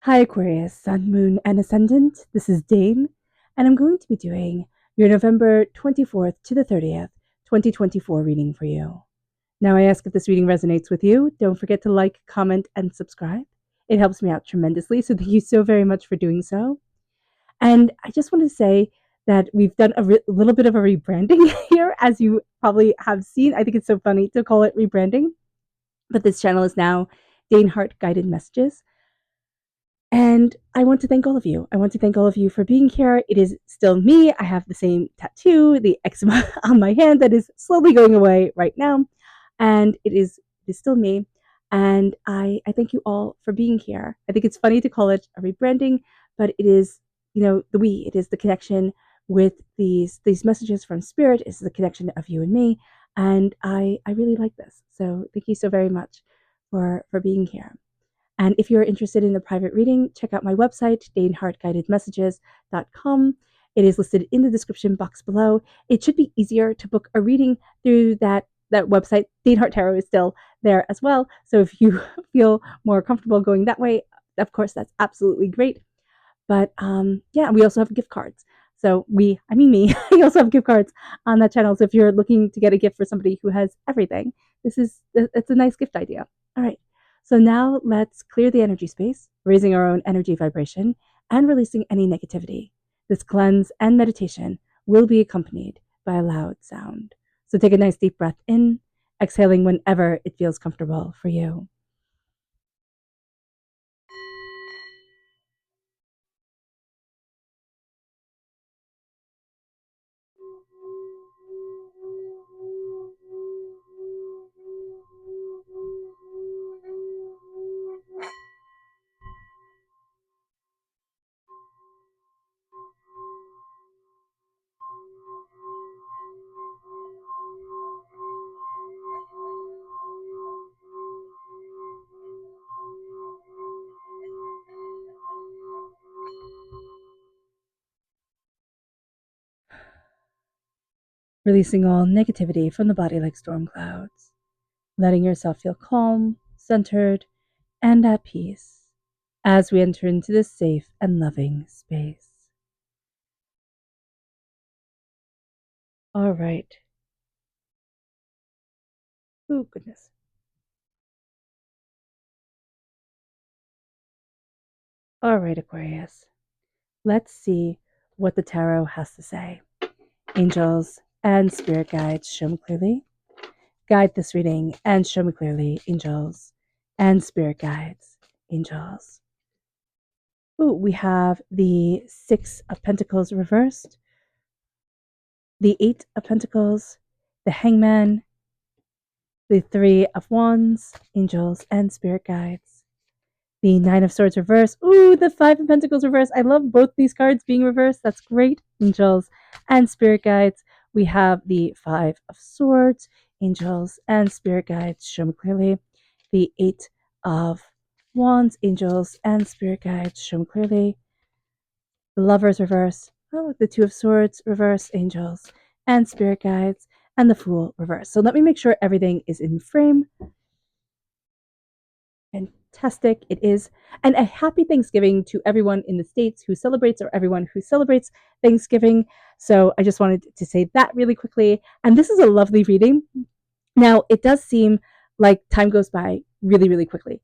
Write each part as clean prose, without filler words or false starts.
Hi Aquarius, Sun, Moon, and Ascendant. This is Dane, and I'm going to be doing your November 24th to the 30th, 2024 reading for you. Now, I ask if this reading resonates with you. Don't forget to like, comment, and subscribe. It helps me out tremendously, so thank you so very much for doing so. And I just want to say that we've done a little bit of a rebranding here, as you probably have seen. I think it's so funny to call it rebranding, but this channel is now Dane Hart Guided Messages. And I want to thank all of you. I want to thank all of you for being here. It is still me. I have the same tattoo, the eczema on my hand that is slowly going away right now. And it is still me. And I thank you all for being here. I think it's funny to call it a rebranding, but it is, it is the connection with these messages from Spirit. It's the connection of you and me. And I really like this. So thank you so very much for being here. And if you're interested in a private reading, check out my website, danehartguidedmessages.com. It is listed in the description box below. It should be easier to book a reading through that website. Dane Hart Tarot is still there as well. So if you feel more comfortable going that way, of course, that's absolutely great. But yeah, we also have gift cards. So me, I also have gift cards on that channel. So if you're looking to get a gift for somebody who has everything, it's a nice gift idea. All right. So now let's clear the energy space, raising our own energy vibration and releasing any negativity. This cleanse and meditation will be accompanied by a loud sound. So take a nice deep breath in, exhaling whenever it feels comfortable for you. Releasing all negativity from the body like storm clouds, letting yourself feel calm, centered, and at peace as we enter into this safe and loving space. All right. Oh, goodness. All right, Aquarius. Let's see what the tarot has to say. Angels and spirit guides, show me clearly. Guide this reading and show me clearly, angels and spirit guides, angels. Ooh, we have the Six of Pentacles reversed, the Eight of Pentacles, the Hangman, the Three of Wands, angels and spirit guides, the Nine of Swords reversed. Ooh, the Five of Pentacles reversed. I love both these cards being reversed. That's great. Angels and spirit guides. We have the Five of Swords, angels and spirit guides, show me clearly. The Eight of Wands, angels and spirit guides, show me clearly. The Lovers reverse. Oh, the Two of Swords reverse, angels and spirit guides, and the Fool reverse. So let me make sure everything is in frame. Fantastic it is. And a happy Thanksgiving to everyone in the States who celebrates, or everyone who celebrates Thanksgiving. So I just wanted to say that really quickly. And this is a lovely reading. Now, it does seem like time goes by really, really quickly.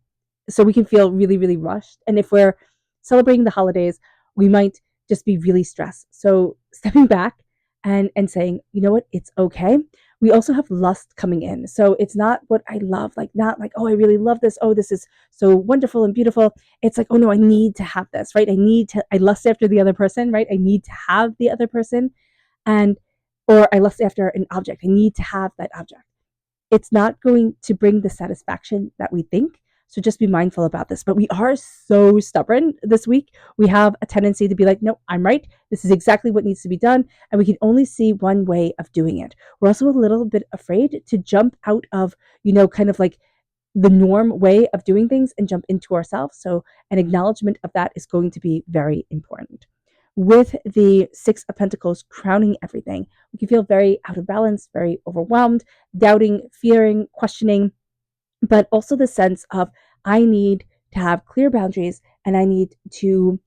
So we can feel really, really rushed. And if we're celebrating the holidays, we might just be really stressed. So stepping back and saying, you know what, it's okay. We also have lust coming in. So it's not what I love, like not like, oh, I really love this. Oh, this is so wonderful and beautiful. It's like, oh no, I need to have this, right? I lust after the other person, right? I need to have the other person. And, or I lust after an object. I need to have that object. It's not going to bring the satisfaction that we think. So just be mindful about this. But we are so stubborn this week. We have a tendency to be like, no, I'm right. This is exactly what needs to be done. And we can only see one way of doing it. We're also a little bit afraid to jump out of, kind of like the norm way of doing things and jump into ourselves. So an acknowledgement of that is going to be very important. With the Six of Pentacles crowning everything, we can feel very out of balance, very overwhelmed, doubting, fearing, questioning, but also the sense of, I need to have clear boundaries, and I need to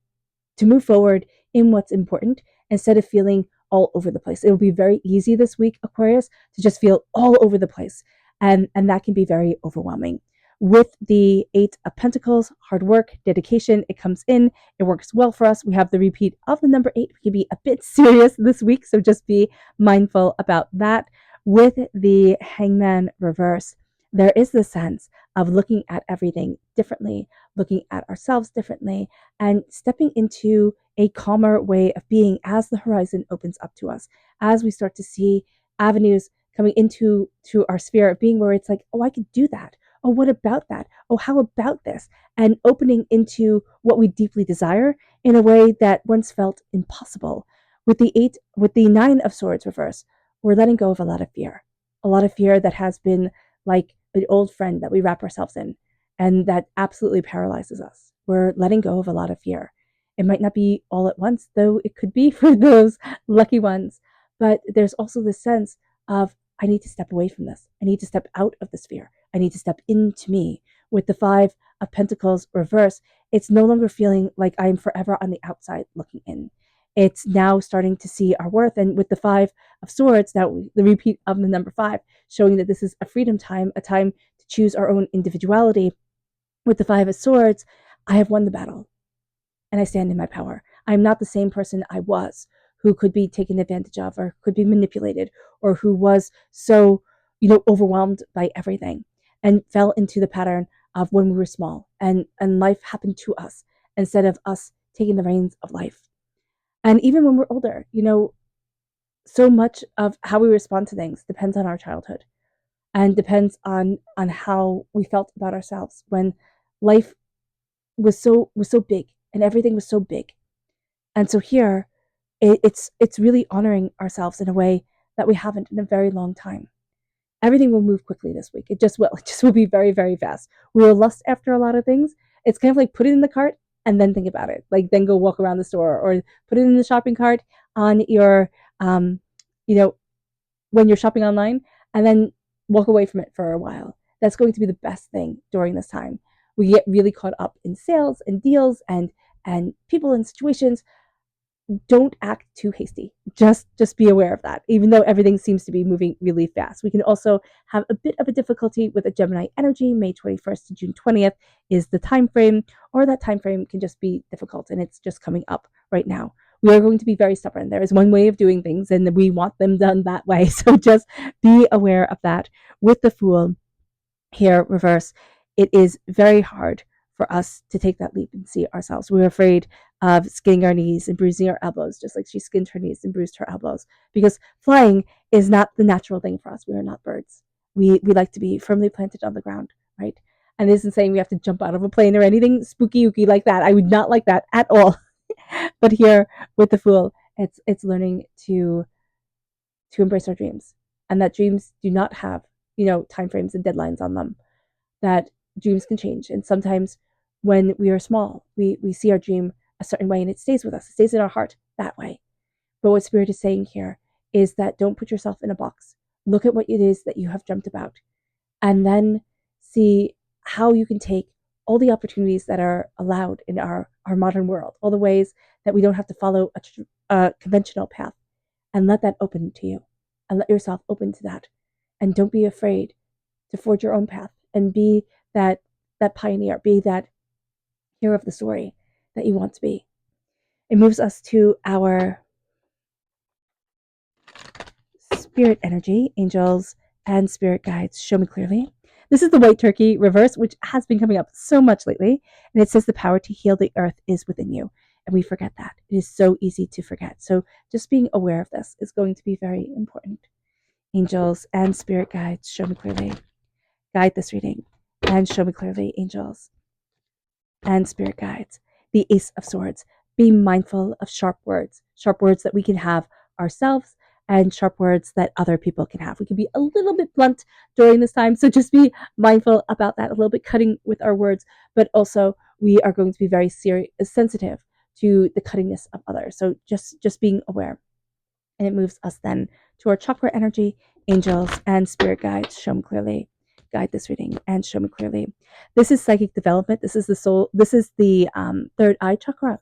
move forward in what's important instead of feeling all over the place. It'll be very easy this week, Aquarius, to just feel all over the place. And that can be very overwhelming. With the Eight of Pentacles, hard work, dedication, it comes in, it works well for us. We have the repeat of the number 8. We can be a bit serious this week, so just be mindful about that. With the Hangman reverse, there is the sense of looking at everything differently, looking at ourselves differently, and stepping into a calmer way of being as the horizon opens up to us, as we start to see avenues coming into our sphere of being where it's like, oh, I could do that. Oh, what about that? Oh, how about this? And opening into what we deeply desire in a way that once felt impossible. With the Nine of Swords reverse, we're letting go of a lot of fear that has been like an old friend that we wrap ourselves in and that absolutely paralyzes us. We're letting go of a lot of fear. It might not be all at once, though it could be for those lucky ones. But there's also this sense of, I need to step away from this. I need to step out of the sphere. I need to step into me. With the Five of Pentacles reverse, it's no longer feeling like I'm forever on the outside looking in. It's now starting to see our worth. And with the Five of Swords, now the repeat of the number 5, showing that this is a freedom time, a time to choose our own individuality. With the Five of Swords, I have won the battle and I stand in my power. I'm not the same person I was, who could be taken advantage of or could be manipulated, or who was so, overwhelmed by everything and fell into the pattern of when we were small and life happened to us instead of us taking the reins of life. And even when we're older, so much of how we respond to things depends on our childhood and depends on how we felt about ourselves when life was so big and everything was so big. And so here, it's really honoring ourselves in a way that we haven't in a very long time. Everything will move quickly this week. It just will. It just will be very, very fast. We will lust after a lot of things. It's kind of like put it in the cart and then think about it. Like then go walk around the store or put it in the shopping cart on your, when you're shopping online, and then walk away from it for a while. That's going to be the best thing during this time. We get really caught up in sales and deals and people and situations. Don't act too hasty. Just be aware of that. Even though everything seems to be moving really fast, we can also have a bit of a difficulty with a Gemini energy. May 21st to June 20th is the time frame, or that time frame can just be difficult, and it's just coming up right now. We are going to be very stubborn. There is one way of doing things, and we want them done that way. So just be aware of that. With the Fool here, reverse, it is very hard for us to take that leap and see ourselves. We're afraid of skinning our knees and bruising our elbows, just like she skinned her knees and bruised her elbows, because flying is not the natural thing for us. We are not birds. We like to be firmly planted on the ground, right? And it isn't saying we have to jump out of a plane or anything spooky-ooky like that. I would not like that at all. But here with the Fool, it's learning to embrace our dreams, and that dreams do not have, time frames and deadlines on them. That dreams can change, and sometimes when we are small, we see our dream a certain way and it stays with us. It stays in our heart that way. But what Spirit is saying here is that don't put yourself in a box. Look at what it is that you have dreamt about, and then see how you can take all the opportunities that are allowed in our modern world, all the ways that we don't have to follow a conventional path, and let that open to you, and let yourself open to that. And don't be afraid to forge your own path and be that pioneer, be that hero of the story that you want to be. It moves us to our spirit energy, angels and spirit guides. Show me clearly. This is the white turkey reverse, which has been coming up so much lately. And it says the power to heal the earth is within you. And we forget that. It is so easy to forget. So just being aware of this is going to be very important. Angels and spirit guides, show me clearly. Guide this reading and show me clearly, angels and spirit guides. The Ace of Swords. Be mindful of sharp words that we can have ourselves and sharp words that other people can have. We can be a little bit blunt during this time, so just be mindful about that, a little bit cutting with our words, but also we are going to be very sensitive to the cuttingness of others. So just being aware. And it moves us then to our chakra energy, angels and spirit guides. Show them clearly. guide this reading and show me clearly. This is psychic development. This is the soul. This is the third eye chakra.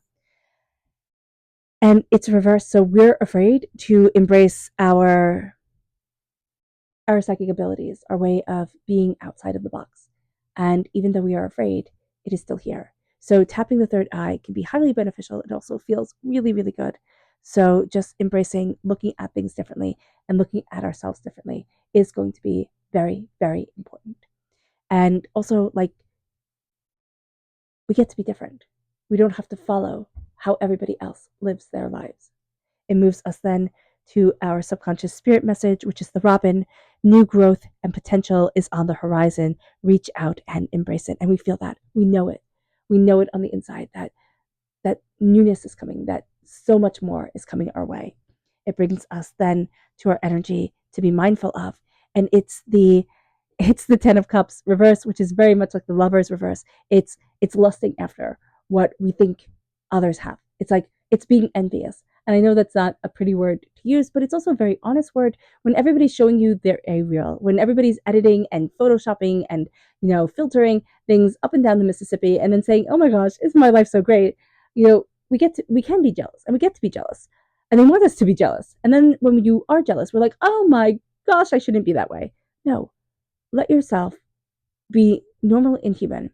And it's reversed. So we're afraid to embrace our psychic abilities, our way of being outside of the box. And even though we are afraid, it is still here. So tapping the third eye can be highly beneficial. It also feels really, really good. So just embracing, looking at things differently and looking at ourselves differently is going to be very, very important. And also, like, we get to be different. We don't have to follow how everybody else lives their lives. It moves us then to our subconscious spirit message, which is the Robin. New growth and potential is on the horizon. Reach out and embrace it. And we feel that. We know it. We know it on the inside that newness is coming, that so much more is coming our way. It brings us then to our energy to be mindful of. And it's the 10 of Cups reverse, which is very much like the Lovers reverse. It's lusting after what we think others have. It's like it's being envious. And I know that's not a pretty word to use, but it's also a very honest word. When everybody's showing you their A-reel, when everybody's editing and photoshopping and, filtering things up and down the Mississippi and then saying, oh my gosh, isn't my life so great? We can be jealous, and we get to be jealous. And they want us to be jealous. And then when you are jealous, we're like, oh my gosh, I shouldn't be that way. No, let yourself be normal and human.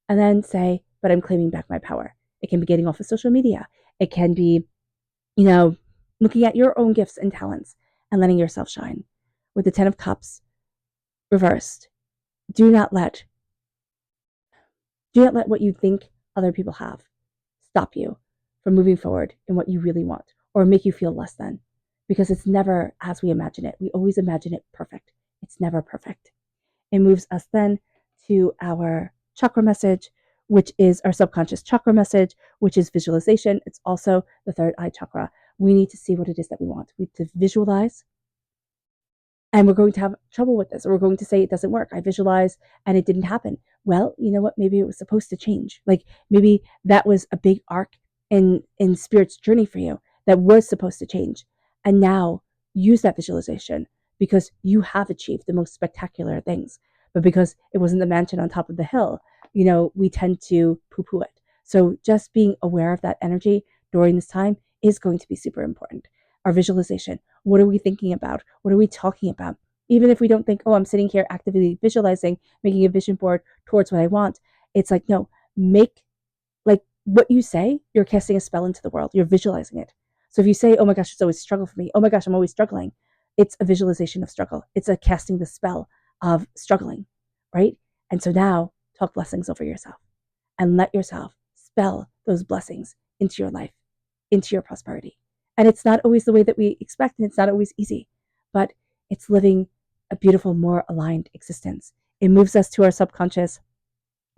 And then say, but I'm claiming back my power. It can be getting off of social media. It can be looking at your own gifts and talents and letting yourself shine. With the 10 of Cups reversed, do not let what you think other people have stop you from moving forward in what you really want or make you feel less than, because it's never as we imagine it. We always imagine it perfect. It's never perfect. It moves us then to our chakra message, which is our subconscious chakra message, which is visualization. It's also the third eye chakra. We need to see what it is that we want. We need to visualize. And we're going to have trouble with this. Or we're going to say it doesn't work. I visualized and it didn't happen. Well, you know what? Maybe it was supposed to change. Like maybe that was a big arc in Spirit's journey for you that was supposed to change. And now use that visualization because you have achieved the most spectacular things. But because it wasn't the mansion on top of the hill, we tend to poo-poo it. So just being aware of that energy during this time is going to be super important. Our visualization. What are we thinking about? What are we talking about? Even if we don't think, oh, I'm sitting here actively visualizing, making a vision board towards what I want. It's like, no, make like what you say, you're casting a spell into the world. You're visualizing it. So if you say, oh my gosh, it's always a struggle for me. Oh my gosh, I'm always struggling. It's a visualization of struggle. It's a casting the spell of struggling, right? And so now talk blessings over yourself and let yourself spell those blessings into your life, into your prosperity. And it's not always the way that we expect, and it's not always easy, but it's living a beautiful, more aligned existence. It moves us to our subconscious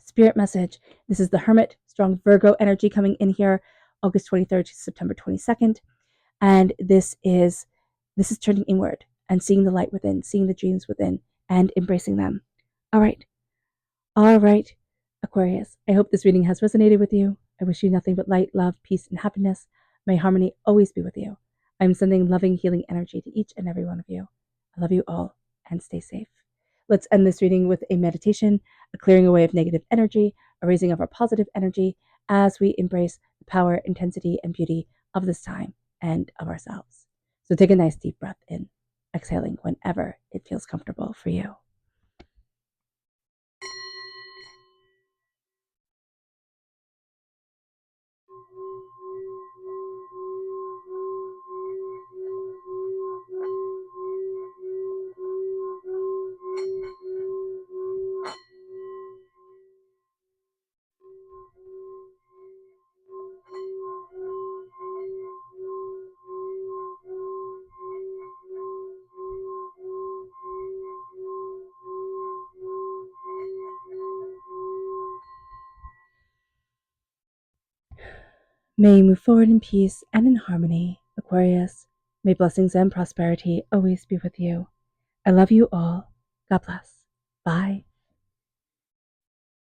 spirit message. This is the Hermit, strong Virgo energy coming in here, August 23rd to September 22nd. And this is turning inward and seeing the light within, seeing the dreams within, and embracing them. All right, Aquarius. I hope this reading has resonated with you. I wish you nothing but light, love, peace, and happiness. May harmony always be with you. I'm sending loving, healing energy to each and every one of you. I love you all, and stay safe. Let's end this reading with a meditation, a clearing away of negative energy, a raising of our positive energy as we embrace the power, intensity, and beauty of this time and of ourselves. So take a nice deep breath in, exhaling whenever it feels comfortable for you. May you move forward in peace and in harmony, Aquarius. May blessings and prosperity always be with you. I love you all. God bless. Bye.